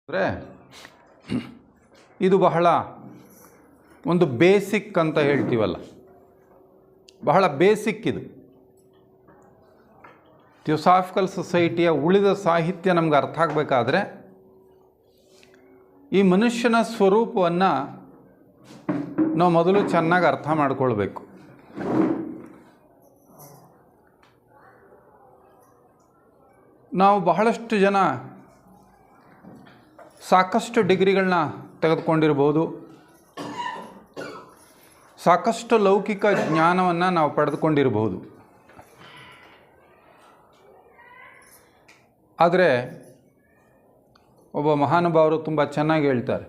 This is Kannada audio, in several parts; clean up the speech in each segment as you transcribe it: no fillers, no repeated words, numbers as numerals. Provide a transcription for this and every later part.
ಅಂದರೆ ಇದು ಬಹಳ ಒಂದು ಬೇಸಿಕ್ ಅಂತ ಹೇಳ್ತೀವಲ್ಲ, ಬಹಳ ಬೇಸಿಕ್ ಇದು. ಥಿಯೋಸಾಫಿಕಲ್ ಸೊಸೈಟಿಯ ಉಳಿದ ಸಾಹಿತ್ಯ ನಮ್ಗೆ ಅರ್ಥ ಆಗಬೇಕಾದ್ರೆ ಈ ಮನುಷ್ಯನ ಸ್ವರೂಪವನ್ನು ನಾವು ಮೊದಲು ಚೆನ್ನಾಗಿ ಅರ್ಥ ಮಾಡಿಕೊಳ್ಬೇಕು. ನಾವು ಬಹಳಷ್ಟು ಜನ ಸಾಕಷ್ಟು ಡಿಗ್ರಿಗಳನ್ನ ತೆಗೆದುಕೊಂಡಿರ್ಬೋದು, ಸಾಕಷ್ಟು ಲೌಕಿಕ ಜ್ಞಾನವನ್ನು ನಾವು ಪಡೆದುಕೊಂಡಿರ್ಬೋದು. ಆದರೆ ಒಬ್ಬ ಮಹಾನುಭಾವರು ತುಂಬ ಚೆನ್ನಾಗಿ ಹೇಳ್ತಾರೆ,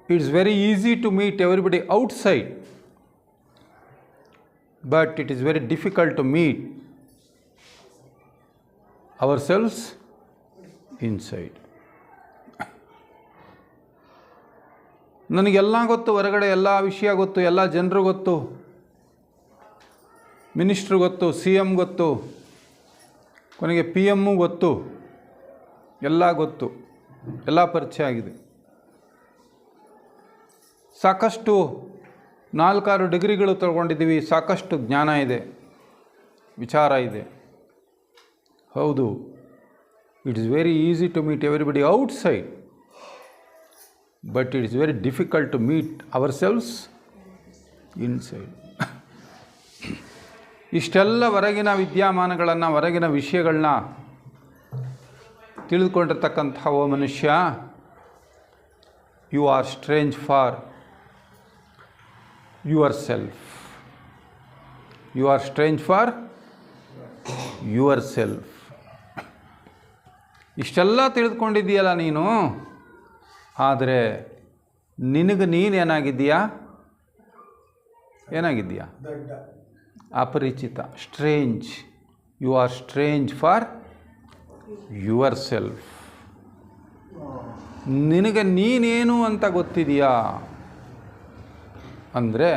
it's very easy to meet everybody outside, but it is very difficult to meet ourselves inside. ನನಗೆಲ್ಲ ಗೊತ್ತು, ಹೊರಗಡೆ ಎಲ್ಲ ವಿಷಯ ಗೊತ್ತು, ಎಲ್ಲ ಜನರು ಗೊತ್ತು, ಮಿನಿಸ್ಟ್ರು ಗೊತ್ತು, CM ಗೊತ್ತು, ಕೊನೆಗೆ PM ಗೊತ್ತು, ಎಲ್ಲ ಗೊತ್ತು, ಎಲ್ಲ ಪರಿಚಯ ಆಗಿದೆ. ಸಾಕಷ್ಟು 4-6 ಡಿಗ್ರಿಗಳು ತಗೊಂಡಿದ್ದೀವಿ, ಸಾಕಷ್ಟು ಜ್ಞಾನ ಇದೆ, ವಿಚಾರ ಇದೆ. ಹೌದು, it is very easy to meet everybody outside, but it is very difficult to meet ourselves inside. ಇಷ್ಟೆಲ್ಲ ಹೊರಗಿನ ವಿದ್ಯಮಾನಗಳನ್ನು, ಹೊರಗಿನ ವಿಷಯಗಳನ್ನ ತಿಳಿದುಕೊಂಡಿರ್ತಕ್ಕಂಥ ಓ ಮನುಷ್ಯ, you are strange for yourself. You are strange for yourself. ಇಷ್ಟೆಲ್ಲ ತಿಳಿದುಕೊಂಡಿದ್ದೀಯಲ್ಲ ನೀನು, ಆದರೆ ನಿನಗೆ ನೀನು ಏನಾಗಿದ್ದೀಯಾ? ಅಪರಿಚಿತ, strange. You are strange for yourself. ನಿನಗೆ ನೀನೇನು ಅಂತ ಗೊತ್ತಿದೆಯಾ ಅಂದರೆ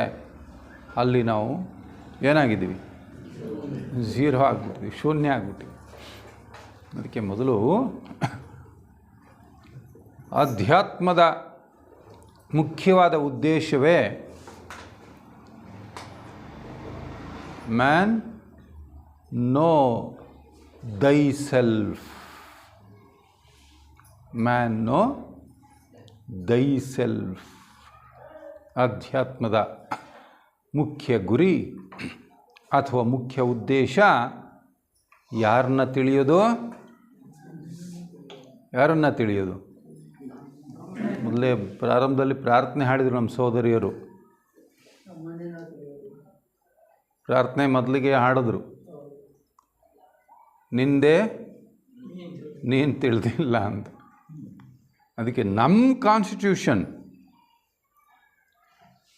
ಅಲ್ಲಿ ನಾವು ಏನಾಗಿದ್ದೀವಿ? ಝೀರೋ ಆಗಿಬಿಡ್ತೀವಿ, ಶೂನ್ಯ ಆಗಿಬಿಡ್ತೀವಿ. ಅದಕ್ಕೆ ಮೊದಲು ಅಧ್ಯಾತ್ಮದ ಮುಖ್ಯವಾದ ಉದ್ದೇಶವೇ ಮ್ಯಾನ್ ನೋ ದೈ ಸೆಲ್ಫ್. ಮ್ಯಾನ್ ನೋ ದೈ ಸೆಲ್ಫ್. ಅಧ್ಯಾತ್ಮದ ಮುಖ್ಯ ಗುರಿ ಅಥವಾ ಮುಖ್ಯ ಉದ್ದೇಶ ಯಾರನ್ನ ತಿಳಿಯೋದು? ಯಾರನ್ನ ತಿಳಿಯೋದು? ಮೊದಲೇ ಪ್ರಾರಂಭದಲ್ಲಿ ಪ್ರಾರ್ಥನೆ ಹಾಡಿದರು ನಮ್ಮ ಸೋದರಿಯರು. ಪ್ರಾರ್ಥನೆ ಮೊದಲಿಗೆ ಹಾಡಿದ್ರು, ನಿಂದೆ ನೀನು ತಿಳಿದಿಲ್ಲ ಅಂತ. ಅದಕ್ಕೆ ನಮ್ಮ ಕಾನ್ಸ್ಟಿಟ್ಯೂಷನ್,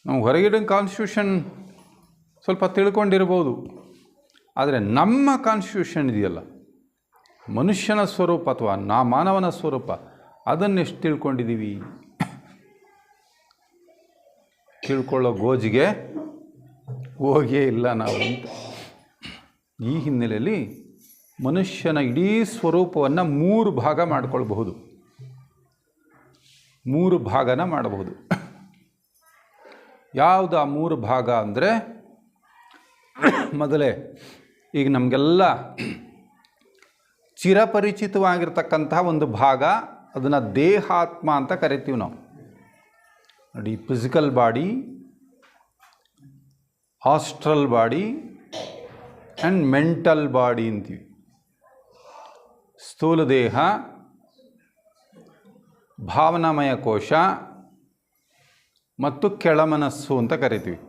ನಾವು ಹೊರಗಿನ ಕಾನ್ಸ್ಟಿಟ್ಯೂಷನ್ ಸ್ವಲ್ಪ ತಿಳ್ಕೊಂಡಿರ್ಬೋದು, ಆದರೆ ನಮ್ಮ ಕಾನ್ಸ್ಟಿಟ್ಯೂಷನ್ ಇದೆಯಲ್ಲ, ಮನುಷ್ಯನ ಸ್ವರೂಪ ಅಥವಾ ಮಾನವನ ಸ್ವರೂಪ, ಅದನ್ನೆಷ್ಟು ತಿಳ್ಕೊಂಡಿದ್ದೀವಿ? ತಿಳ್ಕೊಳ್ಳೋ ಗೋಜಿಗೆ ಹೋಗೇ ಇಲ್ಲ ನಾವು ಅಂತ. ಈ ಹಿನ್ನೆಲೆಯಲ್ಲಿ ಮನುಷ್ಯನ ಇಡೀ ಸ್ವರೂಪವನ್ನು 3 ಭಾಗ ಮಾಡಿಕೊಳ್ಬಹುದು. 3 ಭಾಗನ ಮಾಡಬಹುದು. ಯಾವುದು ಆ 3 ಭಾಗ ಅಂದರೆ, ಮೊದಲೇ ಈಗ ನಮಗೆಲ್ಲ ಚಿರಪರಿಚಿತವಾಗಿರ್ತಕ್ಕಂಥ ಒಂದು ಭಾಗ, ಅದನ್ನು ದೇಹಾತ್ಮ ಅಂತ ಕರಿತೀವಿ ನಾವು. ನೋಡಿ, physical body, astral body and mental body ಅಂತೀವಿ. ಸ್ಥೂಲ ದೇಹ, ಭಾವನಾಮಯ ಕೋಶ ಮತ್ತು ಕೆಳಮನಸ್ಸು ಅಂತ ಕರಿತೀವಿ.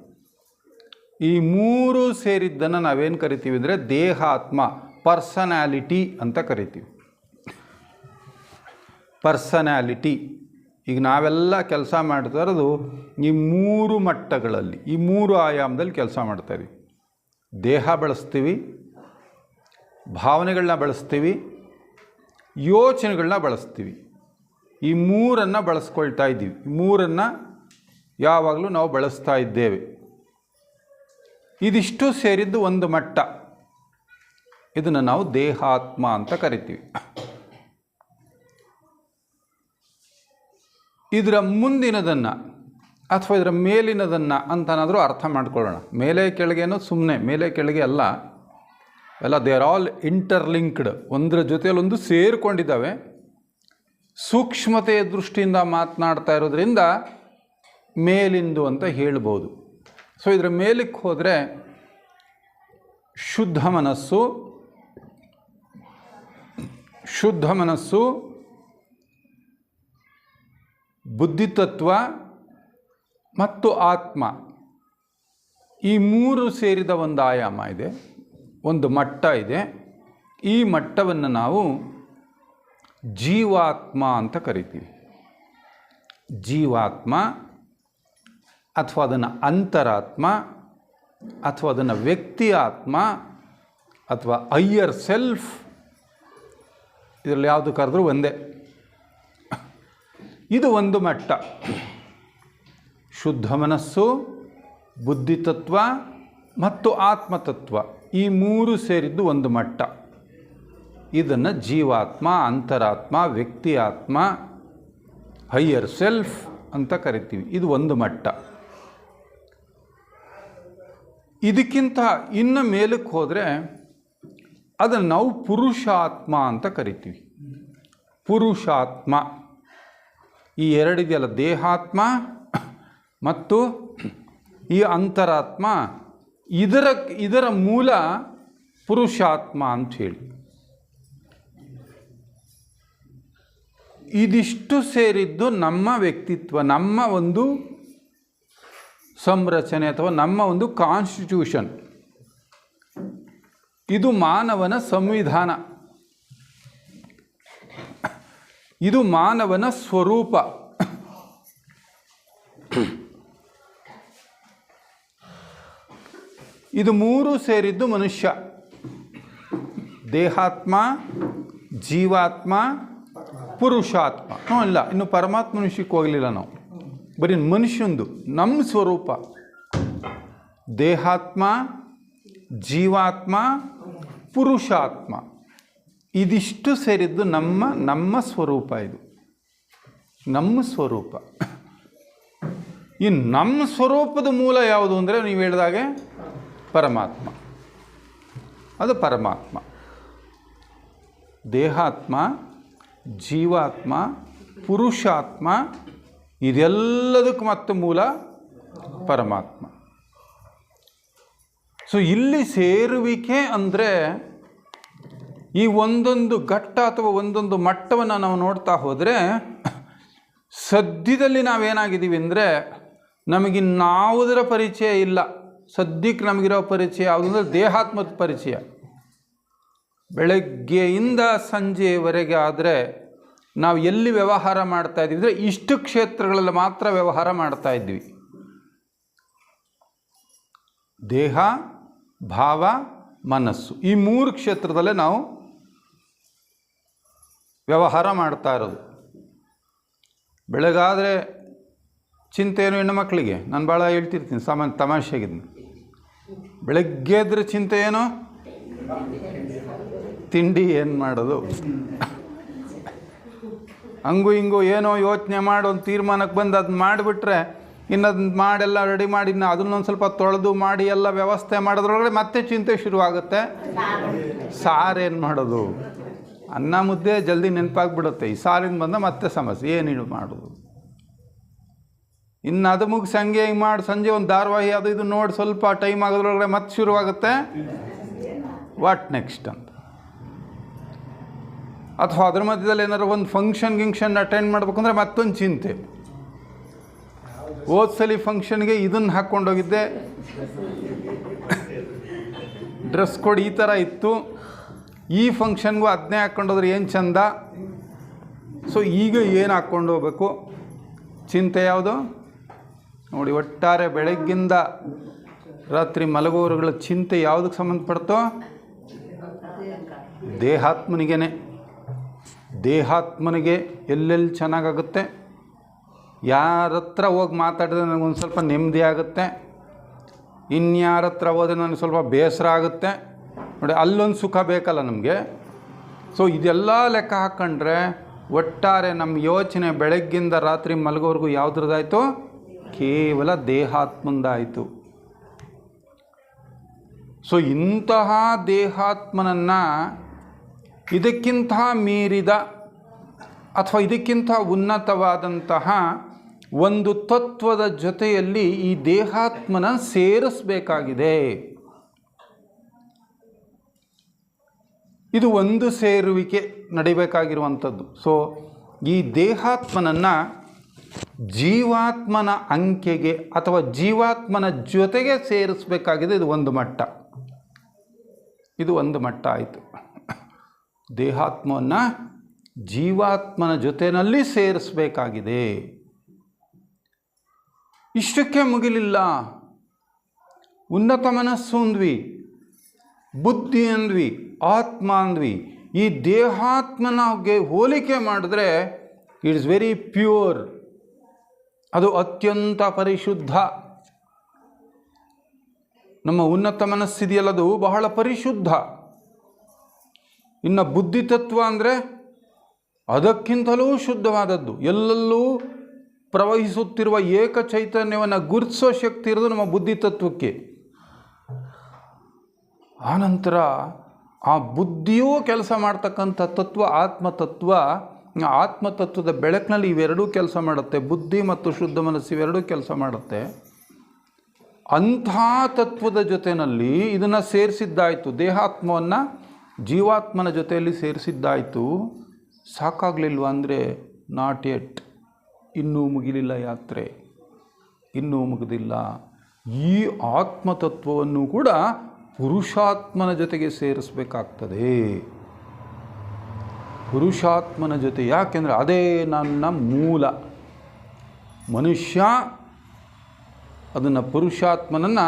ಈ 3 ಸೇರಿದ್ದನ್ನು ನಾವೇನು ಕರಿತೀವಿ ಅಂದರೆ ದೇಹಾತ್ಮ, ಪರ್ಸನ್ಯಾಲಿಟಿ ಅಂತ ಕರಿತೀವಿ. ಪರ್ಸನ್ಯಾಲಿಟಿ. ಈಗ ನಾವೆಲ್ಲ ಕೆಲಸ ಮಾಡ್ತಾ ಇರೋದು ಈ 3 ಮಟ್ಟಗಳಲ್ಲಿ, ಈ 3 ಆಯಾಮದಲ್ಲಿ ಕೆಲಸ ಮಾಡ್ತಾಯಿದ್ದೀವಿ. ದೇಹ ಬಳಸ್ತೀವಿ, ಭಾವನೆಗಳನ್ನ ಬಳಸ್ತೀವಿ, ಯೋಚನೆಗಳನ್ನ ಬಳಸ್ತೀವಿ. ಈ 3ಅನ್ನು ಬಳಸ್ಕೊಳ್ತಾ ಇದ್ದೀವಿ. ಈ 3ಅನ್ನು ಯಾವಾಗಲೂ ನಾವು ಬಳಸ್ತಾ ಇದ್ದೇವೆ. ಇದಿಷ್ಟು ಸೇರಿದ್ದು ಒಂದು ಮಟ್ಟ. ಇದನ್ನು ನಾವು ದೇಹಾತ್ಮ ಅಂತ ಕರಿತೀವಿ. ಇದರ ಮುಂದಿನದನ್ನು ಅಥವಾ ಇದರ ಮೇಲಿನದನ್ನು ಅಂತನಾದರೂ ಅರ್ಥ ಮಾಡ್ಕೊಳ್ಳೋಣ. ಮೇಲೆ ಕೆಳಗೇನೋ ಸುಮ್ಮನೆ ಮೇಲೆ ಕೆಳಗೆ ಅಲ್ಲ, ಎಲ್ಲ ದೇ ಆರ್ ಆಲ್ ಇಂಟರ್ಲಿಂಕ್ಡ್, ಒಂದರ ಜೊತೆಯಲ್ಲೊಂದು ಸೇರಿಕೊಂಡಿದ್ದಾವೆ. ಸೂಕ್ಷ್ಮತೆಯ ದೃಷ್ಟಿಯಿಂದ ಮಾತನಾಡ್ತಾ ಇರೋದ್ರಿಂದ ಮೇಲಿಂದು ಅಂತ ಹೇಳ್ಬೋದು. ಸೊ ಇದರ ಮೇಲಕ್ಕೆ ಹೋದರೆ ಶುದ್ಧ ಮನಸ್ಸು, ಬುದ್ಧಿತತ್ವ ಮತ್ತು ಆತ್ಮ, ಈ ಮೂರು ಸೇರಿದ ಒಂದು ಆಯಾಮ ಇದೆ, ಒಂದು ಮಟ್ಟ ಇದೆ. ಈ ಮಟ್ಟವನ್ನು ನಾವು ಜೀವಾತ್ಮ ಅಂತ ಕರಿತೀವಿ. ಜೀವಾತ್ಮ ಅಥವಾ ಅದನ್ನು ಅಂತರಾತ್ಮ ಅಥವಾ ಅದನ್ನು ವ್ಯಕ್ತಿ ಆತ್ಮ ಅಥವಾ ಹೈಯರ್ ಸೆಲ್ಫ್, ಇದರಲ್ಲಿ ಯಾವುದು ಕರೆದ್ರೂ ಒಂದೇ. ಇದು ಒಂದು ಮಟ್ಟ. ಶುದ್ಧ ಮನಸ್ಸು, ಬುದ್ಧಿತತ್ವ ಮತ್ತು ಆತ್ಮತತ್ವ, ಈ ಮೂರು ಸೇರಿದ್ದು ಒಂದು ಮಟ್ಟ. ಇದನ್ನು ಜೀವಾತ್ಮ, ಅಂತರಾತ್ಮ, ವ್ಯಕ್ತಿ ಆತ್ಮ, ಹೈಯರ್ ಸೆಲ್ಫ್ ಅಂತ ಕರಿತೀವಿ. ಇದು ಒಂದು ಮಟ್ಟ. ಇದಕ್ಕಿಂತ ಇನ್ನು ಮೇಲಕ್ಕೆ ಹೋದರೆ ಅದನ್ನು ನಾವು ಪುರುಷಾತ್ಮ ಅಂತ ಕರಿತೀವಿ. ಪುರುಷಾತ್ಮ ಈ ಎರಡಿದೆಯಲ್ಲ, ದೇಹಾತ್ಮ ಮತ್ತು ಈ ಅಂತರಾತ್ಮ, ಇದರ ಮೂಲ ಪುರುಷಾತ್ಮ ಅಂತ ಹೇಳಿ. ಇದಿಷ್ಟು ಸೇರಿದ್ದು ನಮ್ಮ ವ್ಯಕ್ತಿತ್ವ, ನಮ್ಮ ಒಂದು ಸಂರಚನೆ ಅಥವಾ ನಮ್ಮ ಒಂದು ಕಾನ್ಸ್ಟಿಟ್ಯೂಷನ್. ಇದು ಮಾನವನ ಸಂವಿಧಾನ, ಇದು ಮಾನವನ ಸ್ವರೂಪ. ಇದು ಮೂರು ಸೇರಿದ್ದು ಮನುಷ್ಯ. ದೇಹಾತ್ಮ, ಜೀವಾತ್ಮ, ಪುರುಷಾತ್ಮ. ಇಲ್ಲ, ಇನ್ನು ಪರಮಾತ್ಮ ವಿಷಯಕ್ಕೆ ಹೋಗಲಿಲ್ಲ ನಾವು. ಬರೀ ಮನುಷ್ಯಂದು ನಮ್ಮ ಸ್ವರೂಪ ದೇಹಾತ್ಮ, ಜೀವಾತ್ಮ, ಪುರುಷಾತ್ಮ, ಇದಿಷ್ಟು ಸೇರಿದ್ದು ನಮ್ಮ ಸ್ವರೂಪ. ಇದು ನಮ್ಮ ಸ್ವರೂಪ. ಈ ನಮ್ಮ ಸ್ವರೂಪದ ಮೂಲ ಯಾವುದು ಅಂದರೆ ನೀವು ಹೇಳಿದಾಗೆ ಪರಮಾತ್ಮ. ಅದು ಪರಮಾತ್ಮ. ದೇಹಾತ್ಮ, ಜೀವಾತ್ಮ, ಪುರುಷಾತ್ಮ, ಇದೆಲ್ಲದಕ್ಕೂ ಮತ್ತೆ ಮೂಲ ಪರಮಾತ್ಮ. ಸೊ ಇಲ್ಲಿ ಸೇರುವಿಕೆ ಅಂದರೆ ಈ ಒಂದೊಂದು ಘಟ್ಟ ಅಥವಾ ಒಂದೊಂದು ಮಟ್ಟವನ್ನು ನಾವು ನೋಡ್ತಾ ಹೋದರೆ ಸದ್ಯದಲ್ಲಿ ನಾವೇನಾಗಿದ್ದೀವಿ ಅಂದರೆ ನಮಗಿನ್ನಾವುದರ ಪರಿಚಯ ಇಲ್ಲ. ಸದ್ಯಕ್ಕೆ ನಮಗಿರೋ ಪರಿಚಯ ಯಾವುದು ಅಂದರೆ ದೇಹಾತ್ಮದ ಪರಿಚಯ. ಬೆಳಗ್ಗೆಯಿಂದ ಸಂಜೆಯವರೆಗೆ ಆದರೆ ನಾವು ಎಲ್ಲಿ ವ್ಯವಹಾರ ಮಾಡ್ತಾ ಇದ್ದೀವಿ ಅಂದರೆ ಇಷ್ಟು ಕ್ಷೇತ್ರಗಳಲ್ಲಿ ಮಾತ್ರ ವ್ಯವಹಾರ ಮಾಡ್ತಾ ಇದ್ವಿ. ದೇಹ, ಭಾವ, ಮನಸ್ಸು, ಈ ಮೂರು ಕ್ಷೇತ್ರದಲ್ಲೇ ನಾವು ವ್ಯವಹಾರ ಮಾಡ್ತಾ ಇರೋದು. ಬೆಳಗಾದರೆ ಚಿಂತೆ ಏನು ಹೆಣ್ಣು ಮಕ್ಕಳಿಗೆ, ನಾನು ಭಾಳ ಹೇಳ್ತಿರ್ತೀನಿ ಸಾಮಾನ್ಯ ತಮಾಷೆಗಿದ್ನು. ಬೆಳಗ್ಗೆ ಎದ್ರೆ ಚಿಂತೆ ಏನು, ತಿಂಡಿ ಏನು ಮಾಡೋದು, ಹಂಗೂ ಹಿಂಗೂ ಏನೋ ಯೋಚನೆ ಮಾಡಿ ಒಂದು ತೀರ್ಮಾನಕ್ಕೆ ಬಂದು ಅದನ್ನ ಮಾಡಿಬಿಟ್ರೆ ಇನ್ನದನ್ನ ಮಾಡೆಲ್ಲ ರೆಡಿ ಮಾಡಿ ಅದನ್ನೊಂದು ಸ್ವಲ್ಪ ತೊಳೆದು ಮಾಡಿ ಎಲ್ಲ ವ್ಯವಸ್ಥೆ ಮಾಡೋದ್ರೊಳಗಡೆ ಮತ್ತೆ ಚಿಂತೆ ಶುರುವಾಗುತ್ತೆ. ಸಾರೇನು ಮಾಡೋದು, ಅನ್ನ ಮುದ್ದೆ ಜಲ್ದಿ ನೆನಪಾಗ್ಬಿಡುತ್ತೆ. ಈ ಸಾರಿಂದ ಬಂದ ಮತ್ತೆ ಸಮಸ್ಯೆ, ಏನು ಮಾಡೋದು. ಇನ್ನು ಅದು ಮುಗಿಸಿ ಹಂಗೆ ಹಿಂಗೆ ಮಾಡಿ ಸಂಜೆ ಒಂದು ಧಾರಾವಾಹಿ ಅದು ಇದು ನೋಡಿ ಸ್ವಲ್ಪ ಟೈಮ್ ಆಗೋದ್ರೊಳಗಡೆ ಮತ್ತೆ ಶುರುವಾಗುತ್ತೆ ವಾಟ್ ನೆಕ್ಸ್ಟ್ ಅಂತ. ಅಥವಾ ಅದ್ರ ಮಧ್ಯದಲ್ಲಿ ಏನಾದ್ರು ಒಂದು ಫಂಕ್ಷನ್ ಅಟೆಂಡ್ ಮಾಡ್ಬೇಕಂದ್ರೆ ಮತ್ತೊಂದು ಚಿಂತೆ. ಹೋದ್ಸಲಿ ಫಂಕ್ಷನ್ಗೆ ಇದನ್ನು ಹಾಕ್ಕೊಂಡೋಗಿದ್ದೆ, ಡ್ರೆಸ್ ಕೋಡ್ ಈ ಥರ ಇತ್ತು, ಈ ಫಂಕ್ಷನ್ಗೂ ಅದನ್ನೇ ಹಾಕ್ಕೊಂಡೋದ್ರೆ ಏನು ಚಂದ. ಸೊ ಈಗ ಏನು ಹಾಕ್ಕೊಂಡು ಹೋಗ್ಬೇಕು, ಚಿಂತೆ ಯಾವುದು ನೋಡಿ. ಒಟ್ಟಾರೆ ಬೆಳಗ್ಗಿಂದ ರಾತ್ರಿ ಮಲಗುವವರುಗಳ ಚಿಂತೆ ಯಾವುದಕ್ಕೆ ಸಂಬಂಧಪಡ್ತೋ, ದೇಹಾತ್ಮನಿಗೇನೆ. ದೇಹಾತ್ಮನಿಗೆ ಎಲ್ಲೆಲ್ಲಿ ಚೆನ್ನಾಗಾಗುತ್ತೆ, ಯಾರ ಹತ್ರ ಹೋಗಿ ಮಾತಾಡಿದ್ರೆ ನನಗೊಂದು ಸ್ವಲ್ಪ ನೆಮ್ಮದಿ ಆಗುತ್ತೆ, ಇನ್ಯಾರ ಹತ್ರ ಹೋದರೆ ನನಗೆ ಸ್ವಲ್ಪ ಬೇಸರ ಆಗುತ್ತೆ ನೋಡಿ, ಅಲ್ಲೊಂದು ಸುಖ ಬೇಕಲ್ಲ ನಮಗೆ. ಸೊ ಇದೆಲ್ಲ ಲೆಕ್ಕ ಹಾಕ್ಕೊಂಡ್ರೆ ಒಟ್ಟಾರೆ ನಮ್ಮ ಯೋಚನೆ ಬೆಳಗ್ಗಿಂದ ರಾತ್ರಿ ಮಲಗೋವರೆಗೂ ಯಾವುದ್ರದ್ದಾಯಿತು? ಕೇವಲ ದೇಹಾತ್ಮಂದಾಯಿತು. ಸೊ ಇಂತಹ ದೇಹಾತ್ಮನನ್ನು ಇದಕ್ಕಿಂತ ಮೀರಿದ ಅಥವಾ ಇದಕ್ಕಿಂತ ಉನ್ನತವಾದಂತಹ ಒಂದು ತತ್ವದ ಜೊತೆಯಲ್ಲಿ ಈ ದೇಹಾತ್ಮನ ಸೇರಿಸಬೇಕಾಗಿದೆ. ಇದು ಒಂದು ಸೇರುವಿಕೆ ನಡಿಬೇಕಾಗಿರುವಂಥದ್ದು. ಸೊ ಈ ದೇಹಾತ್ಮನನ್ನು ಜೀವಾತ್ಮನ ಅಂಕೆಗೆ ಅಥವಾ ಜೀವಾತ್ಮನ ಜೊತೆಗೆ ಸೇರಿಸಬೇಕಾಗಿದೆ. ಇದು ಒಂದು ಮಟ್ಟ. ಇದು ಒಂದು ಮಟ್ಟ ಆಯಿತು. ದೇಹಾತ್ಮವನ್ನು ಜೀವಾತ್ಮನ ಜೊತೆಯಲ್ಲಿ ಸೇರಿಸಬೇಕಾಗಿದೆ. ಇಷ್ಟಕ್ಕೆ ಮುಗಿಲಿಲ್ಲ. ಉನ್ನತ ಮನಸ್ಸು ಅಂದ್ವಿ, ಬುದ್ಧಿ ಅಂದ್ವಿ, ಆತ್ಮ ಅಂದ್ವಿ. ಈ ದೇಹಾತ್ಮನಿಗೆ ಹೋಲಿಕೆ ಮಾಡಿದ್ರೆ ಇಟ್ಸ್ ವೆರಿ ಪ್ಯೂರ್. ಅದು ಅತ್ಯಂತ ಪರಿಶುದ್ಧ. ನಮ್ಮ ಉನ್ನತ ಮನಸ್ಸಿದೆಯಲ್ಲ, ಅದು ಬಹಳ ಪರಿಶುದ್ಧ. ಇನ್ನು ಬುದ್ಧಿ ತತ್ವ ಅಂದರೆ ಅದಕ್ಕಿಂತಲೂ ಶುದ್ಧವಾದದ್ದು. ಎಲ್ಲೆಲ್ಲೂ ಪ್ರವಹಿಸುತ್ತಿರುವ ಏಕ ಚೈತನ್ಯವನ್ನು ಗುರುತಿಸೋ ಶಕ್ತಿ ಇರೋದು ನಮ್ಮ ಬುದ್ಧಿ ತತ್ವಕ್ಕೆ. ಆನಂತರ ಆ ಬುದ್ಧಿಯೂ ಕೆಲಸ ಮಾಡ್ತಕ್ಕಂಥ ತತ್ವ ಆತ್ಮತತ್ವ. ಆತ್ಮತತ್ವದ ಬೆಳಕಿನಲ್ಲಿ ಇವೆರಡೂ ಕೆಲಸ ಮಾಡುತ್ತೆ. ಬುದ್ಧಿ ಮತ್ತು ಶುದ್ಧ ಮನಸ್ಸು ಇವೆರಡೂ ಕೆಲಸ ಮಾಡುತ್ತೆ. ಅಂಥ ತತ್ವದ ಜೊತೆಯಲ್ಲಿ ಇದನ್ನು ಸೇರಿಸಿದ್ದಾಯಿತು. ದೇಹಾತ್ಮವನ್ನು ಜೀವಾತ್ಮನ ಜೊತೆಯಲ್ಲಿ ಸೇರಿಸಿದ್ದಾಯಿತು. ಸಾಕಾಗಲಿಲ್ವ ಅಂದರೆ ನಾಟ್ ಯೆಟ್. ಇನ್ನೂ ಮುಗಿಲಿಲ್ಲ ಯಾತ್ರೆ, ಇನ್ನೂ ಮುಗಿದಿಲ್ಲ. ಈ ಆತ್ಮತತ್ವವನ್ನು ಕೂಡ ಪುರುಷಾತ್ಮನ ಜೊತೆಗೆ ಸೇರಿಸಬೇಕಾಗ್ತದೆ. ಪುರುಷಾತ್ಮನ ಜೊತೆ. ಯಾಕೆಂದರೆ ಅದೇ ನನ್ನ ಮೂಲ. ಮನುಷ್ಯ ಅದನ್ನು ಪುರುಷಾತ್ಮನನ್ನು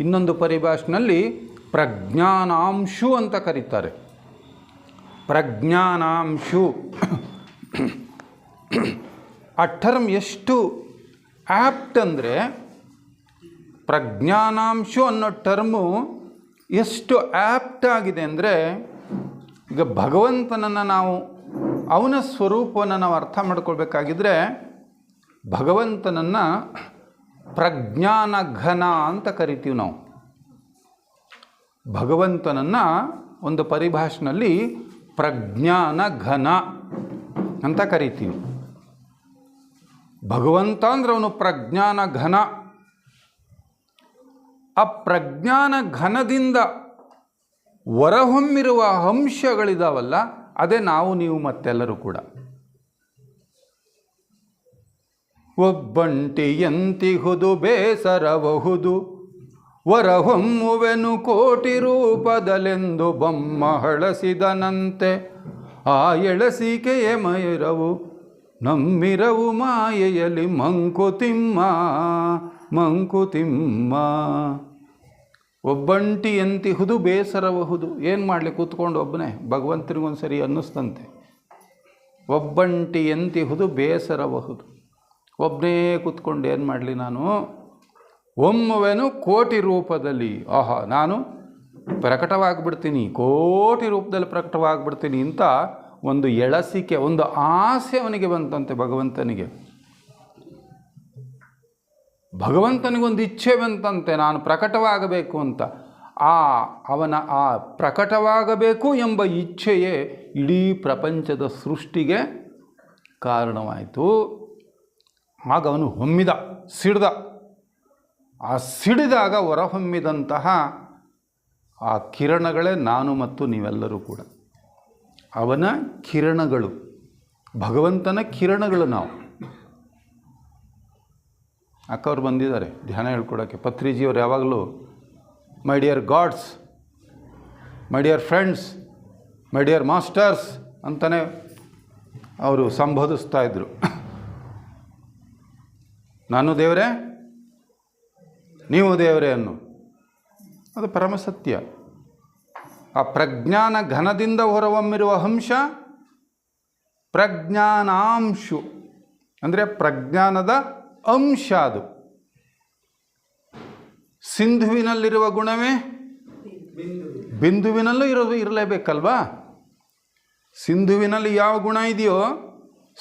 ಇನ್ನೊಂದು ಪರಿಭಾಷೆಯಲ್ಲಿ ಪ್ರಜ್ಞಾನಾಂಶು ಅಂತ ಕರೀತಾರೆ. ಪ್ರಜ್ಞಾನಾಂಶು ಆ ಟರ್ಮ್ ಎಷ್ಟು ಆ್ಯಪ್ಟ್ ಅಂದರೆ, ಪ್ರಜ್ಞಾನಾಂಶು ಅನ್ನೋ ಟರ್ಮು ಎಷ್ಟು ಆ್ಯಪ್ಟ್ ಆಗಿದೆ ಅಂದರೆ, ಈಗ ಭಗವಂತನನ್ನು ನಾವು ಅವನ ಸ್ವರೂಪವನ್ನು ನಾವು ಅರ್ಥ ಮಾಡ್ಕೊಳ್ಬೇಕಾಗಿದ್ರೆ ಭಗವಂತನನ್ನು ಪ್ರಜ್ಞಾನ ಘನ ಅಂತ ಕರಿತೀವಿ ನಾವು. ಭಗವಂತನನ್ನು ಒಂದು ಪರಿಭಾಷೆಯಲ್ಲಿ ಪ್ರಜ್ಞಾನ ಘನ ಅಂತ ಕರಿತೀವಿ. ಭಗವಂತ ಅಂದ್ರೆ ಅವನು ಪ್ರಜ್ಞಾನ ಘನ. ಆ ಪ್ರಜ್ಞಾನ ಘನದಿಂದ ಹೊರಹೊಮ್ಮಿರುವ ಅಂಶಗಳಿದಾವಲ್ಲ, ಅದೇ ನಾವು ನೀವು ಮತ್ತೆಲ್ಲರೂ ಕೂಡ. ಒಬ್ಬಂಟಿಯಂತಿಹುದು ಬೇಸರಬಹುದು, ಹೊರಹೊಮ್ಮುವೆನು ಕೋಟಿ ರೂಪದಲೆಂದು ಬೊಮ್ಮ ಹಳಸಿದನಂತೆ. ಆ ಎಳಸಿಕೆಯ ಮೈರವು ನಮ್ಮಿರವು ಮಾಯೆಯಲ್ಲಿ ಮಂಕುತಿಮ್ಮ ಮಂಕುತಿಮ್ಮ. ಒಬ್ಬಂಟಿಯಂತಿಹುದು ಬೇಸರಬಹುದು. ಏನು ಮಾಡಲಿ, ಕೂತ್ಕೊಂಡು ಒಬ್ಬನೇ ಭಗವಂತನಿಗೊಂದು ಸರಿ ಅನ್ನಿಸ್ತಂತೆ. ಒಬ್ಬಂಟಿಯಂತಿಹುದು ಬೇಸರಬಹುದು. ಒಬ್ಬನೇ ಕೂತ್ಕೊಂಡು ಏನು ಮಾಡಲಿ ನಾನು? ಒಮ್ಮುವೆನು ಕೋಟಿ ರೂಪದಲ್ಲಿ. ಆಹಾ, ನಾನು ಪ್ರಕಟವಾಗಿಬಿಡ್ತೀನಿ, ಕೋಟಿ ರೂಪದಲ್ಲಿ ಪ್ರಕಟವಾಗಿಬಿಡ್ತೀನಿ ಅಂತ ಒಂದು ಎಳಸಿಕೆ, ಒಂದು ಆಸೆ ಅವನಿಗೆ ಬಂತಂತೆ. ಭಗವಂತನಿಗೊಂದು ಇಚ್ಛೆ ಬಂತಂತೆ, ನಾನು ಪ್ರಕಟವಾಗಬೇಕು ಅಂತ. ಅವನ ಆ ಪ್ರಕಟವಾಗಬೇಕು ಎಂಬ ಇಚ್ಛೆಯೇ ಇಡೀ ಪ್ರಪಂಚದ ಸೃಷ್ಟಿಗೆ ಕಾರಣವಾಯಿತು. ಆಗ ಅವನು ಹೊಮ್ಮಿದ, ಸಿಡ್ದ. ಆ ಸಿಡಿದಾಗ ಹೊರಹೊಮ್ಮಿದಂತಹ ಆ ಕಿರಣಗಳೇ ನಾನು ಮತ್ತು ನೀವೆಲ್ಲರೂ ಕೂಡ. ಅವನ ಕಿರಣಗಳು, ಭಗವಂತನ ಕಿರಣಗಳು ನಾವು. ಅಕ್ಕವ್ರು ಬಂದಿದ್ದಾರೆ ಧ್ಯಾನ ಹೇಳ್ಕೊಡೋಕ್ಕೆ. ಪತ್ರಿಜಿಯವರು ಯಾವಾಗಲೂ my dear God's, my dear friends, my dear masters ಅಂತಲೇ ಅವರು ಸಂಬೋಧಿಸ್ತಾ ಇದ್ದರು. ನಾನು ದೇವರೇ, ನೀವು ದೇವರೇ ಅನ್ನು. ಅದು ಪರಮಸತ್ಯ. ಆ ಪ್ರಜ್ಞಾನ ಘನದಿಂದ ಹೊರಹೊಮ್ಮಿರುವ ಅಂಶ ಪ್ರಜ್ಞಾನಾಂಶು, ಅಂದರೆ ಪ್ರಜ್ಞಾನದ ಅಂಶ. ಅದು ಸಿಂಧುವಿನಲ್ಲಿರುವ ಗುಣವೇ ಬಿಂದುವಿನಲ್ಲೂ ಇರಲೇಬೇಕಲ್ವಾ? ಸಿಂಧುವಿನಲ್ಲಿ ಯಾವ ಗುಣ ಇದೆಯೋ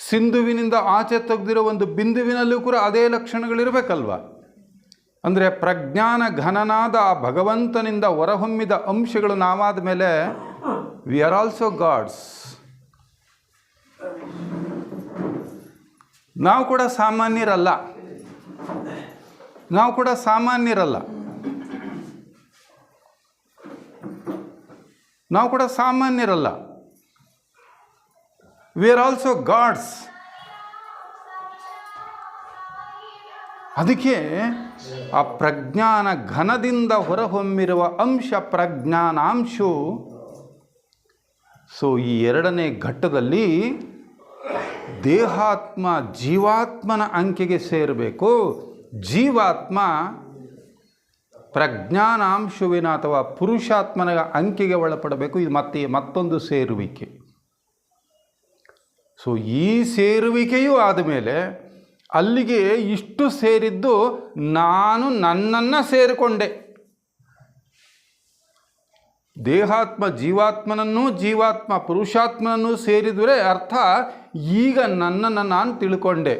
ಸಿಂಧುವಿನಿಂದ ಆಚೆ ತೆಗೆದಿರೋ ಒಂದು ಬಿಂದುವಿನಲ್ಲೂ ಕೂಡ ಅದೇ ಲಕ್ಷಣಗಳಿರಬೇಕಲ್ವ. ಅಂದರೆ ಪ್ರಜ್ಞಾನ ಘನನಾದ ಆ ಭಗವಂತನಿಂದ ಹೊರಹೊಮ್ಮಿದ ಅಂಶಗಳು ನಾವಾದ ಮೇಲೆ ವಿ ಆರ್ ಆಲ್ಸೋ ಗಾಡ್ಸ್. ನಾವು ಕೂಡ ಸಾಮಾನ್ಯರಲ್ಲ. We are also gods. ಅದಕ್ಕೆ ಆ ಪ್ರಜ್ಞಾನ ಘನದಿಂದ ಹೊರಹೊಮ್ಮಿರುವ ಅಂಶ ಪ್ರಜ್ಞಾನಾಂಶು. ಸೊ ಈ ಎರಡನೇ ಘಟ್ಟದಲ್ಲಿ ದೇಹಾತ್ಮ ಜೀವಾತ್ಮನ ಅಂಕೆಗೆ ಸೇರಬೇಕು. ಜೀವಾತ್ಮ ಪ್ರಜ್ಞಾನಾಂಶುವಿನ ಅಥವಾ ಪುರುಷಾತ್ಮನ ಅಂಕೆಗೆ ಒಳಪಡಬೇಕು. ಇದು ಮತ್ತೊಂದು ಸೇರುವಿಕೆ. ಸೊ ಈ ಸೇರುವಿಕೆಯೂ ಆದಮೇಲೆ ಅಲ್ಲಿಗೆ ಇಷ್ಟು ಸೇರಿದ್ದು ನಾನು ನನ್ನನ್ನು ಸೇರಿಕೊಂಡೆ. ದೇಹಾತ್ಮ ಜೀವಾತ್ಮನನ್ನು, ಜೀವಾತ್ಮ ಪುರುಷಾತ್ಮನನ್ನು ಸೇರಿದರೆ ಅರ್ಥ ಈಗ ನನ್ನನ್ನು ನಾನು ತಿಳ್ಕೊಂಡೆ.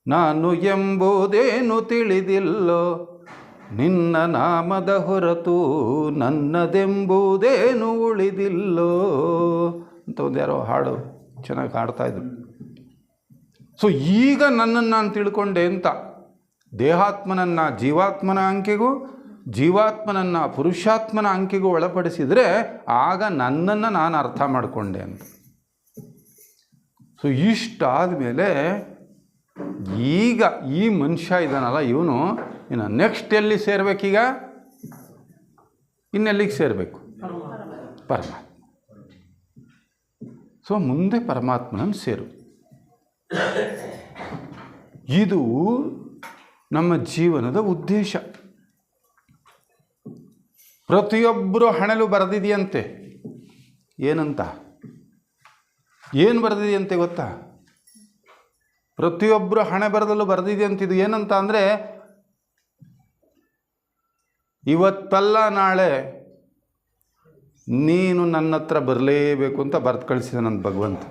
ನಾನು ಎಂಬುದೇನು ತಿಳಿದಿಲ್ಲೋ ನಿನ್ನ ನಾಮದ ಹೊರತು ನನ್ನದೆಂಬುದೇನು ಉಳಿದಿಲ್ಲೋ ಅಂತ ಒಂದು ಯಾರೋ ಹಾಡು ಚೆನ್ನಾಗಿ ಹಾಡ್ತಾಯಿದ್ರು. ಸೊ ಈಗ ನನ್ನನ್ನು ನಾನು ತಿಳ್ಕೊಂಡೆ ಅಂತ. ದೇಹಾತ್ಮನನ್ನು ಜೀವಾತ್ಮನ ಅಂಕೆಗೂ, ಜೀವಾತ್ಮನನ್ನು ಪುರುಷಾತ್ಮನ ಅಂಕೆಗೂ ಒಳಪಡಿಸಿದರೆ ಆಗ ನನ್ನನ್ನು ನಾನು ಅರ್ಥ ಮಾಡಿಕೊಂಡೆ ಅಂತ. ಸೊ ಇಷ್ಟಾದ ಮೇಲೆ ಈಗ ಈ ಮನುಷ್ಯ ಇದ್ದಾನಲ್ಲ, ಇವನು ಇನ್ನು ನೆಕ್ಸ್ಟ್ ಎಲ್ಲಿ ಸೇರಬೇಕೀಗ? ಇನ್ನೆಲ್ಲಿಗೆ ಸೇರಬೇಕು? ಪರಮಾತ್ಮ. ಸೊ ಮುಂದೆ ಪರಮಾತ್ಮನನ್ನು ಸೇರು. ಇದು ನಮ್ಮ ಜೀವನದ ಉದ್ದೇಶ. ಪ್ರತಿಯೊಬ್ಬರು ಹಣೆಲು ಬರೆದಿದೆಯಂತೆ. ಏನಂತ? ಏನು ಬರೆದಿದೆಯಂತೆ ಗೊತ್ತಾ? ಪ್ರತಿಯೊಬ್ಬರು ಹಣೆ ಬರದಲ್ಲೂ ಬರೆದಿದೆಯಂತಿದು. ಏನಂತ ಅಂದರೆ, ಇವತ್ತಲ್ಲ ನಾಳೆ ನೀನು ನನ್ನ ಹತ್ರ ಬರಲೇಬೇಕು ಅಂತ ಬರೆದು ಕಳಿಸಿದ ನನ್ನ ಭಗವಂತ.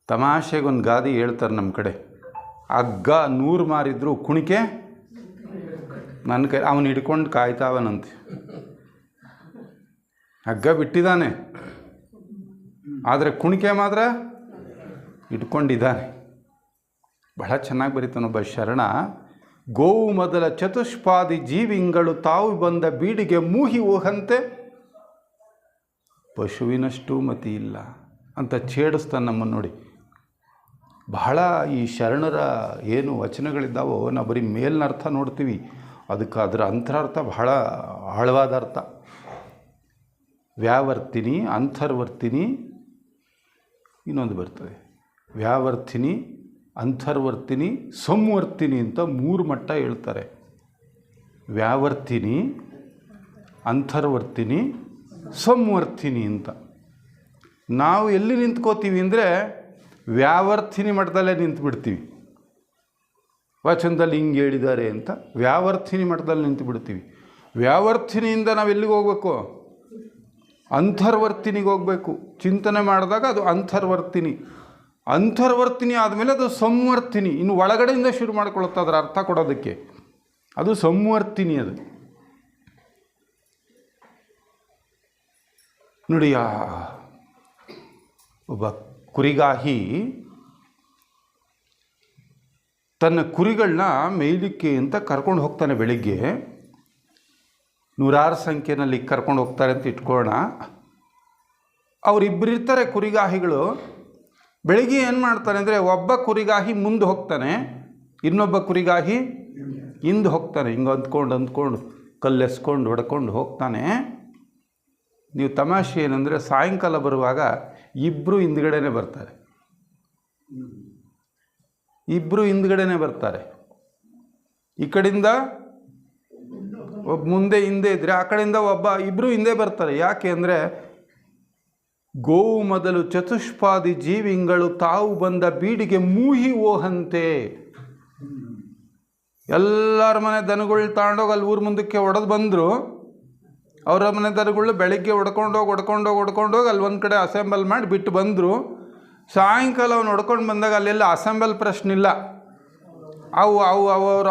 ತಮಾಷೆಗೊಂದು ಗಾದಿ ಹೇಳ್ತಾರೆ ನಮ್ಮ ಕಡೆ, ಹಗ್ಗ 100 ಮಾರಿದ್ರು ಕುಣಿಕೆ ನನ್ನ ಕೈ. ಅವನು ಹಿಡ್ಕೊಂಡು ಕಾಯ್ತಾವನಂತೆ. ಹಗ್ಗ ಬಿಟ್ಟಿದ್ದಾನೆ, ಆದರೆ ಕುಣಿಕೆ ಮಾತ್ರ ಇಟ್ಕೊಂಡಿದ್ದಾನೆ. ಬಹಳ ಚೆನ್ನಾಗಿ ಬರೀತಾನೊಬ್ಬ ಶರಣ. ಗೋವು ಮೊದಲ ಚತುಷ್ಪಾದಿ ಜೀವಿಂಗಳು ತಾವು ಬಂದ ಬೀಡಿಗೆ ಮೂಹಿ ಹೋಗಂತೆ ಪಶುವಿನಷ್ಟು ಮತಿ ಇಲ್ಲ ಅಂತ ಛೇಡಿಸ್ತಾನೆ ನಮ್ಮನ್ನು ನೋಡಿ. ಬಹಳ ಈ ಶರಣರ ಏನು ವಚನಗಳಿದ್ದಾವೋ ನಾವು ಬರೀ ಮೇಲಿನ ಅರ್ಥ ನೋಡ್ತೀವಿ, ಅದಕ್ಕೆ ಅದರ ಅಂತರಾರ್ಥ ಬಹಳ ಆಳವಾದ ಅರ್ಥ. ವ್ಯಾವರ್ತಿನಿ, ಅಂತರ್ವರ್ತಿನಿ, ಇನ್ನೊಂದು ಬರ್ತದೆ ವ್ಯಾವರ್ತಿನಿ, ಅಂತರ್ವರ್ತಿನಿ, ಸಂವರ್ತಿನಿ ಅಂತ 3 ಮಟ್ಟ ಹೇಳ್ತಾರೆ. ವ್ಯಾವರ್ತಿನಿ, ಅಂತರ್ವರ್ತಿನಿ, ಸಂವರ್ತಿನಿ ಅಂತ. ನಾವು ಎಲ್ಲಿ ನಿಂತ್ಕೋತೀವಿ ಅಂದರೆ ವ್ಯಾವರ್ತಿನಿ ಮಟ್ಟದಲ್ಲೇ ನಿಂತುಬಿಡ್ತೀವಿ. ವಚನದಲ್ಲಿ ಹಿಂಗೆ ಹೇಳಿದ್ದಾರೆ ಅಂತ ವ್ಯಾವರ್ತಿನಿ ಮಟ್ಟದಲ್ಲಿ ನಿಂತು ಬಿಡ್ತೀವಿ. ವ್ಯಾವರ್ತಿನಿಯಿಂದ ನಾವು ಎಲ್ಲಿಗೆ ಹೋಗಬೇಕು? ಅಂತರ್ವರ್ತಿನಿಗೆ ಹೋಗಬೇಕು. ಚಿಂತನೆ ಮಾಡಿದಾಗ ಅದು ಅಂತರ್ವರ್ತಿನಿ. ಅಂತರ್ವರ್ತಿನಿ ಆದಮೇಲೆ ಅದು ಸಂವರ್ತಿನಿ. ಇನ್ನು ಒಳಗಡೆಯಿಂದ ಶುರು ಮಾಡ್ಕೊಳುತ್ತೆ ಅದರ ಅರ್ಥ ಕೊಡೋದಕ್ಕೆ. ಅದು ಸಂವರ್ತಿನಿ. ಅದು ನೋಡಿ, ಒಬ್ಬ ಕುರಿಗಾಹಿ ತನ್ನ ಕುರಿಗಳನ್ನ ಮೇಯ್ಲಿಕ್ಕೆ ಅಂತ ಕರ್ಕೊಂಡು ಹೋಗ್ತಾನೆ. ಬೆಳಿಗ್ಗೆ 100 ಸಂಖ್ಯೆಯಲ್ಲಿ ಕರ್ಕೊಂಡು ಹೋಗ್ತಾರೆ ಅಂತ ಇಟ್ಕೊಳ್ಳೋಣ. ಅವರಿಬ್ಬರು ಇರ್ತಾರೆ ಕುರಿಗಾಹಿಗಳು. ಬೆಳಿಗ್ಗೆ ಏನು ಮಾಡ್ತಾನೆ ಅಂದರೆ, ಒಬ್ಬ ಕುರಿಗಾಹಿ ಮುಂದೆ ಹೋಗ್ತಾನೆ, ಇನ್ನೊಬ್ಬ ಕುರಿಗಾಹಿ ಹಿಂದೆ ಹೋಗ್ತಾನೆ. ಹಿಂಗೆ ಅಂದ್ಕೊಂಡು ಕಲ್ಲೆಸ್ಕೊಂಡು ಹೊಡ್ಕೊಂಡು ಹೋಗ್ತಾನೆ. ನೀವು ತಮಾಷೆ ಏನಂದರೆ, ಸಾಯಂಕಾಲ ಬರುವಾಗ ಇಬ್ಬರು ಹಿಂದ್ಗಡೆನೇ ಬರ್ತಾರೆ. ಈ ಕಡೆಯಿಂದ ಒಬ್ಬ ಮುಂದೆ ಹಿಂದೆ ಇದ್ದರೆ ಆ ಕಡೆಯಿಂದ ಇಬ್ಬರು ಹಿಂದೆ ಬರ್ತಾರೆ. ಯಾಕೆ ಅಂದರೆ, ಗೋವು ಮೊದಲು ಚತುಷ್ಪಾದಿ ಜೀವಿಂಗಳು ತಾವು ಬಂದ ಬೀಡಿಗೆ ಮೂಹಿ ಓಹಂತೆ. ಎಲ್ಲರ ಮನೆ ದನಗಳು ತಗೊಂಡೋಗಿ ಅಲ್ಲಿ ಊರು ಮುಂದಕ್ಕೆ ಒಡೆದು ಬಂದರು. ಅವರ ಮನೆ ದನಗಳು ಬೆಳಿಗ್ಗೆ ಹೊಡ್ಕೊಂಡೋಗಿ ಅಲ್ಲಿ ಒಂದು ಕಡೆ ಅಸೆಂಬಲ್ ಮಾಡಿ ಬಿಟ್ಟು ಬಂದರು. ಸಾಯಂಕಾಲ ಅವ್ನು ಹೊಡ್ಕೊಂಡು ಬಂದಾಗ ಅಲ್ಲೆಲ್ಲ ಅಸೆಂಬಲ್ ಪ್ರಶ್ನೆ ಇಲ್ಲ. ಅವು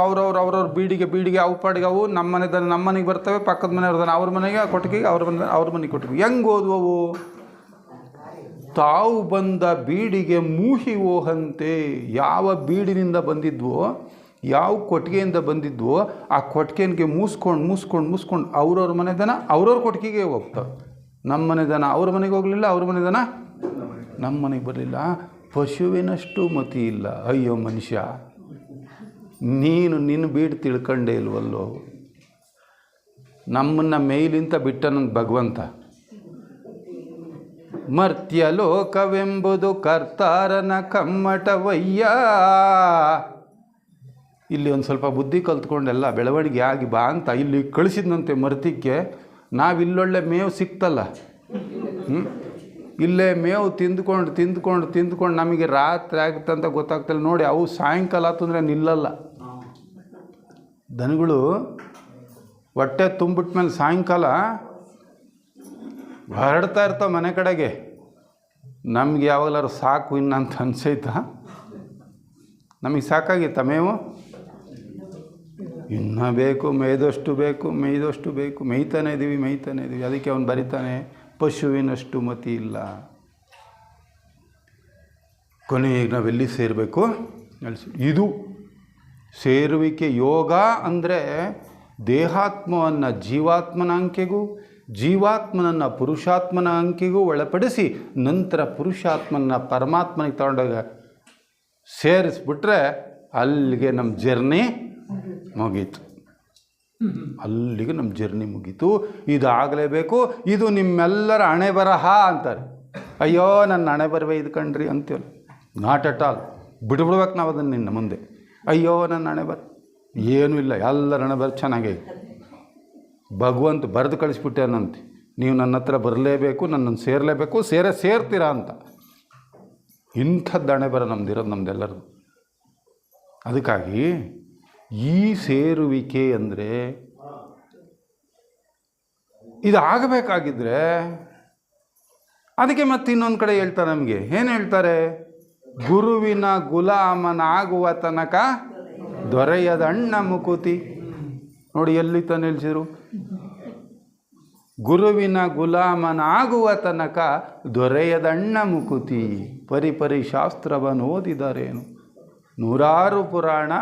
ಅವ್ರವ್ರ ಬೀಡಿಗೆ ಅವು ಪಾಡಿಗೆ ಅವು ನಮ್ಮ ಮನೆ ದನ ನಮ್ಮ ಮನೆಗೆ ಬರ್ತವೆ, ಪಕ್ಕದ ಮನೆಯವ್ರ ದನ ಅವ್ರ ಮನೆಗೆ ಕೊಟ್ಟಿಗೆ, ಅವ್ರ ಮನೆಗೆ ಕೊಟ್ಟಿಗೆ. ಹೆಂಗೆ ಓದುವವು? ತಾವು ಬಂದ ಬೀಡಿಗೆ ಮೂಹಿ ಓಹಂತೆ. ಯಾವ ಬೀಡಿನಿಂದ ಬಂದಿದ್ವೋ, ಯಾವ ಕೊಟ್ಟಿಗೆಯಿಂದ ಬಂದಿದ್ವೋ ಆ ಕೊಟ್ಟಿಗೆಗೆ ಮೂಸ್ಕೊಂಡು ಅವ್ರವ್ರ ಮನೆ ದನ ಅವ್ರವ್ರ ಕೊಟ್ಟಿಗೆಗೆ ಹೋಗ್ತವೆ. ನಮ್ಮ ಮನೆ ದನ ಅವ್ರ ಮನೆಗೆ ಹೋಗಲಿಲ್ಲ, ಅವ್ರ ಮನೆ ದನ ನಮ್ಮ ಮನೆಗೆ ಬರಲಿಲ್ಲ. ಪಶುವಿನಷ್ಟು ಮತಿ ಇಲ್ಲ. ಅಯ್ಯೋ ಮನುಷ್ಯ, ನೀನು ನಿನ್ನ ಬೀಡು ತಿಳ್ಕೊಂಡೇ ಇಲ್ವಲ್ಲೋ. ನಮ್ಮನ್ನು ಮೇಲಿಂತ ಬಿಟ್ಟನಂತ ಭಗವಂತ. ಮರ್ತ್ಯ ಲೋಕವೆಂಬುದು ಕರ್ತಾರನ ಕಮ್ಮಟವಯ್ಯ. ಇಲ್ಲಿ ಒಂದು ಸ್ವಲ್ಪ ಬುದ್ಧಿ ಕಲ್ತ್ಕೊಂಡೆಲ್ಲ ಬೆಳವಣಿಗೆ ಆಗಿ ಬಾ ಅಂತ ಇಲ್ಲಿ ಕಳಿಸಿದ್ನಂತೆ ಮರ್ತಿಕ್ಕೆ. ನಾವಿಲ್ಲೊಳ್ಳೆ ಮೇವು ಸಿಕ್ತಲ್ಲ, ಇಲ್ಲೇ ಮೇವು ತಿಂದ್ಕೊಂಡು ನಮಗೆ ರಾತ್ರಿ ಆಗುತ್ತಂತ ಗೊತ್ತಾಗ್ತಿಲ್ಲ. ನೋಡಿ, ಅವು ಸಾಯಂಕಾಲ ಆತಂದರೆ ನಿಲ್ಲಲ್ಲ. ದನಗಳು ಹೊಟ್ಟೆ ತುಂಬಿಟ್ಮೇಲೆ ಸಾಯಂಕಾಲ ಹೊರಡ್ತಾ ಇರ್ತಾವೆ ಮನೆ ಕಡೆಗೆ. ನಮ್ಗೆ ಯಾವಾಗಲಾರು ಸಾಕು ಇನ್ನಂತ ಅನ್ಸೈತಾ? ನಮಗೆ ಸಾಕಾಗಿತ್ತ ಮೇವು? ಇನ್ನೂ ಬೇಕು, ಮೇಯ್ದಷ್ಟು ಬೇಕು, ಮೇಯ್ತಾನೆ ಇದ್ದೀವಿ. ಅದಕ್ಕೆ ಅವನು ಬರಿತಾನೆ, ಪಶುವಿನಷ್ಟು ಮತಿ ಇಲ್ಲ. ಕೊನೆಗೆ ನಾವೆಲ್ಲಿ ಸೇರಬೇಕು? ಇದು ಸೇರುವಿಕೆ. ಯೋಗ ಅಂದರೆ ದೇಹಾತ್ಮವನ್ನು ಜೀವಾತ್ಮನ ಅಂಕೆಗೂ, ಜೀವಾತ್ಮನನ್ನು ಪುರುಷಾತ್ಮನ ಅಂಕೆಗೂ ಒಳಪಡಿಸಿ ನಂತರ ಪುರುಷಾತ್ಮನ ಪರಮಾತ್ಮನಿಗೆ ತಗೊಂಡಾಗ ಸೇರಿಸ್ಬಿಟ್ರೆ ಅಲ್ಲಿಗೆ ನಮ್ಮ ಜರ್ನಿ ಮುಗೀತು. ಇದಾಗಲೇಬೇಕು. ಇದು ನಿಮ್ಮೆಲ್ಲರ ಹಣೆ ಬರಹ ಅಂತಾರೆ. ಅಯ್ಯೋ ನನ್ನ ಹಣೆ ಬರವೇ ಇದು ಕಣ್ರಿ ಅಂತೀವಲ್ಲ. Not at all. ಬಿಡ್ಬಿಡ್ಬೇಕು ನಾವು ಅದನ್ನು ನಿನ್ನ ಮುಂದೆ. ಅಯ್ಯೋ ನನ್ನ ಹಣೆ ಬರ ಏನೂ ಇಲ್ಲ, ಎಲ್ಲರ ಹಣೆ ಬರ ಚೆನ್ನಾಗೇ. ಭಗವಂತ ಬರೆದು ಕಳಿಸ್ಬಿಟ್ಟೇನಂತೆ, ನೀವು ನನ್ನ ಹತ್ರ ಬರಲೇಬೇಕು, ನನ್ನನ್ನು ಸೇರಲೇಬೇಕು, ಸೇರ್ತೀರಾ ಅಂತ. ಇಂಥದ್ದು ಹಣೆ ಬರ ನಮ್ದಿರೋದು, ನಮ್ದೆಲ್ಲರದು. ಅದಕ್ಕಾಗಿ ಈ ಸೇರುವಿಕೆ ಅಂದರೆ ಇದಾಗಬೇಕಾಗಿದ್ರೆ ಅದಕ್ಕೆ ಮತ್ತೆ ಇನ್ನೊಂದು ಕಡೆ ಹೇಳ್ತಾರೆ ನಮಗೆ. ಏನು ಹೇಳ್ತಾರೆ? ಗುರುವಿನ ಗುಲಾಮನಾಗುವ ತನಕ ದೊರೆಯದಣ್ಣ ಮುಕುತಿ. ನೋಡಿ, ಎಲ್ಲಿ ತಾನು ನಿಲ್ಲಿಸಿರು? ಗುರುವಿನ ಗುಲಾಮನಾಗುವ ತನಕ ದೊರೆಯದಣ್ಣ ಮುಕುತಿ. ಪರಿಪರಿ ಶಾಸ್ತ್ರವನ್ನು ಓದಿದರೇನು, ನೂರಾರು ಪುರಾಣ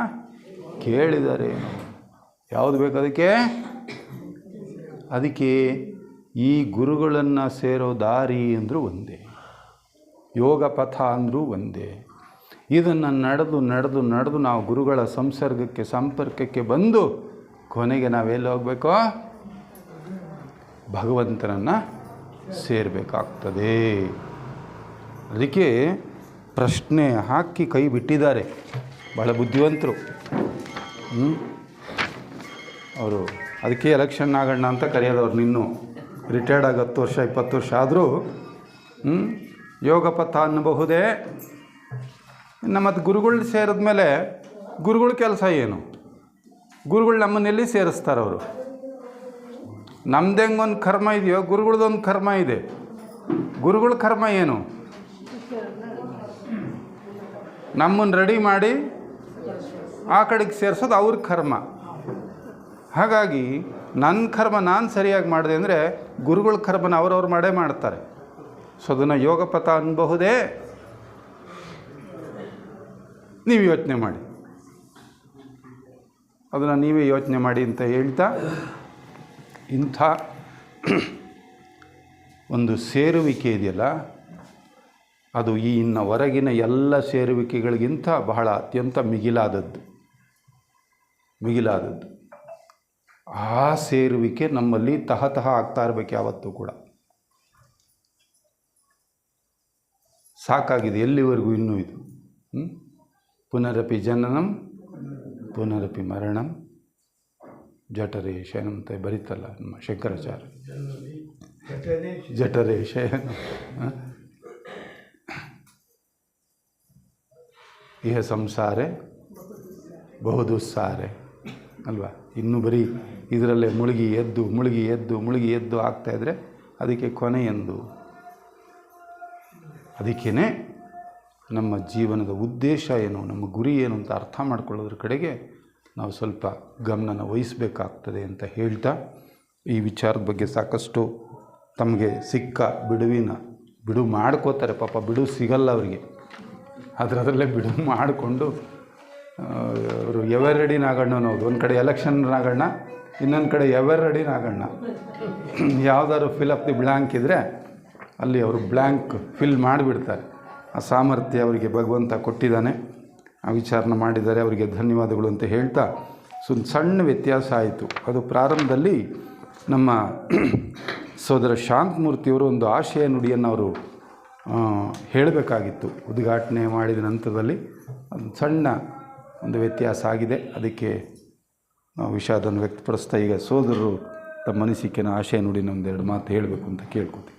ಕೇಳಿದರೇನು. ಯಾವುದು ಬೇಕು ಅದಕ್ಕೆ? ಈ ಗುರುಗಳನ್ನು ಸೇರೋ ದಾರಿ ಅಂದರೂ ಒಂದೇ, ಯೋಗ ಪಥ ಅಂದರೂ ಒಂದೇ. ಇದನ್ನು ನಡೆದು ನಾವು ಗುರುಗಳ ಸಂಪರ್ಕಕ್ಕೆ ಬಂದು ಕೊನೆಗೆ ನಾವೆಲ್ಲಿ ಹೋಗಬೇಕೋ ಭಗವಂತನನ್ನು ಸೇರಬೇಕಾಗ್ತದೆ. ಅದಕ್ಕೆ ಪ್ರಶ್ನೆ ಹಾಕಿ ಕೈ ಬಿಟ್ಟಿದ್ದಾರೆ ಭಾಳ ಬುದ್ಧಿವಂತರು. ಅವರು ಅದಕ್ಕೆ ಎಲೆಕ್ಷನ್ ಆಗೋಣ ಅಂತ ಕರೆಯೋದವ್ರು. ನಿನ್ನೂ ರಿಟೈರ್ಡ್ ಆಗಿ 10 ವರ್ಷ 20 ವರ್ಷ ಆದರೂ ಯೋಗ ಪಥ ಅನ್ನಬಹುದೇ. ಮತ್ತು ಗುರುಗಳು ಸೇರಿದ ಮೇಲೆ ಗುರುಗಳ ಕೆಲಸ ಏನು? ಗುರುಗಳು ನಮ್ಮನ್ನೆಲ್ಲಿ ಸೇರಿಸ್ತಾರವರು? ನಮ್ದು ಹೆಂಗೊಂದು ಕರ್ಮ ಇದೆಯೋ ಗುರುಗಳದೊಂದು ಕರ್ಮ ಇದೆ. ಗುರುಗಳ ಕರ್ಮ ಏನು? ನಮ್ಮನ್ನು ರೆಡಿ ಮಾಡಿ ಆ ಕಡೆಗೆ ಸೇರಿಸೋದು ಅವ್ರ ಕರ್ಮ. ಹಾಗಾಗಿ ನನ್ನ ಕರ್ಮ ನಾನು ಸರಿಯಾಗಿ ಮಾಡಿದೆ ಅಂದರೆ ಗುರುಗಳ ಕರ್ಮನ ಅವ್ರವ್ರು ಮಾಡ್ತಾರೆ. ಸೊ ಅದನ್ನು ಯೋಗ ಪಥ ಅನ್ನಬಹುದೇ? ನೀವು ಯೋಚನೆ ಮಾಡಿ, ಅದನ್ನು ನೀವೇ ಯೋಚನೆ ಮಾಡಿ ಅಂತ ಹೇಳ್ತಾ, ಇಂಥ ಒಂದು ಸೇರುವಿಕೆ ಇದೆಯಲ್ಲ, ಅದು ಈ ಇನ್ನು ಹೊರಗಿನ ಎಲ್ಲ ಸೇರುವಿಕೆಗಳಿಗಿಂತ ಬಹಳ ಅತ್ಯಂತ ಮಿಗಿಲಾದದ್ದು. ಆ ಸೇರುವಿಕೆ ನಮ್ಮಲ್ಲಿ ತಹತಃ ಆಗ್ತಾ ಇರಬೇಕು ಯಾವತ್ತೂ ಕೂಡ. ಸಾಕಾಗಿದೆ ಎಲ್ಲಿವರೆಗೂ ಇನ್ನೂ ಇದು. ಪುನರಪಿ ಜನನಂ ಪುನರಪಿ ಮರಣಂ ಜಠರೇ ಶಯನಂ ಅಂತ ಬರೀತಲ್ಲ ನಮ್ಮ ಶಂಕರಾಚಾರ್ಯ. ಜಠರೇ ಶಯನ ಇಹ ಸಂಸಾರೆ ಬಹುದುಸ್ಸಾರೆ ಅಲ್ವಾ. ಇನ್ನೂ ಬರೀ ಇದರಲ್ಲೇ ಮುಳುಗಿ ಎದ್ದು ಆಗ್ತಾಯಿದ್ರೆ ಅದಕ್ಕೆ ಕೊನೆ ಎಂದು. ಅದಕ್ಕೇ ನಮ್ಮ ಜೀವನದ ಉದ್ದೇಶ ಏನು, ನಮ್ಮ ಗುರಿ ಏನು ಅಂತ ಅರ್ಥ ಮಾಡ್ಕೊಳ್ಳೋದ್ರ ಕಡೆಗೆ ನಾವು ಸ್ವಲ್ಪ ಗಮನನ ವಹಿಸಬೇಕಾಗ್ತದೆ ಅಂತ ಹೇಳ್ತಾ, ಈ ವಿಚಾರದ ಬಗ್ಗೆ ಸಾಕಷ್ಟು ತಮಗೆ ಸಿಕ್ಕ ಬಿಡು ಮಾಡ್ಕೋತಾರೆ. ಪಾಪ ಬಿಡು ಸಿಗಲ್ಲ ಅವರಿಗೆ, ಅದರಲ್ಲೇ ಬಿಡು ಮಾಡಿಕೊಂಡು ಅವರು ಎವರ್ ರೆಡಿ ನಾಗಣ್ಣ ಅನ್ನೋದು. ಒಂದು ಕಡೆ ಎಲೆಕ್ಷನ್ ನಾಗಣ್ಣ, ಇನ್ನೊಂದು ಕಡೆ ಎವರ್ ರೆಡಿ ನಾಗಣ್ಣ. ಯಾವುದಾದ್ರು ಫಿಲ್ ಅಪ್ ದಿ ಬ್ಲ್ಯಾಂಕ್ ಇದ್ದರೆ ಅಲ್ಲಿ ಅವರು ಬ್ಲ್ಯಾಂಕ್ ಫಿಲ್ ಮಾಡಿಬಿಡ್ತಾರೆ. ಆ ಸಾಮರ್ಥ್ಯ ಅವರಿಗೆ ಭಗವಂತ ಕೊಟ್ಟಿದ್ದಾನೆ, ಆ ವಿಚಾರನ ಮಾಡಿದ್ದಾರೆ, ಅವರಿಗೆ ಧನ್ಯವಾದಗಳು ಅಂತ ಹೇಳ್ತಾ, ಸಣ್ಣ ವ್ಯತ್ಯಾಸ ಆಯಿತು. ಅದು ಪ್ರಾರಂಭದಲ್ಲಿ ನಮ್ಮ ಸೋದರ ಶಾಂತಮೂರ್ತಿಯವರು ಒಂದು ಆಶಯ ನುಡಿಯನ್ನು ಅವರು ಹೇಳಬೇಕಾಗಿತ್ತು. ಉದ್ಘಾಟನೆ ಮಾಡಿದ ನಂತರದಲ್ಲಿ ಒಂದು ಸಣ್ಣ ಒಂದು ವ್ಯತ್ಯಾಸ ಆಗಿದೆ. ಅದಕ್ಕೆ ವಿಷಾದವನ್ನು ವ್ಯಕ್ತಪಡಿಸ್ತಾ ಈಗ ಸೋದರರು ತಮ್ಮ ಅನಿಸಿಕೆನ ಆಶಯ ನುಡಿನ ಒಂದೆರಡು ಮಾತು ಹೇಳಬೇಕು ಅಂತ ಕೇಳ್ಕೊತೀವಿ.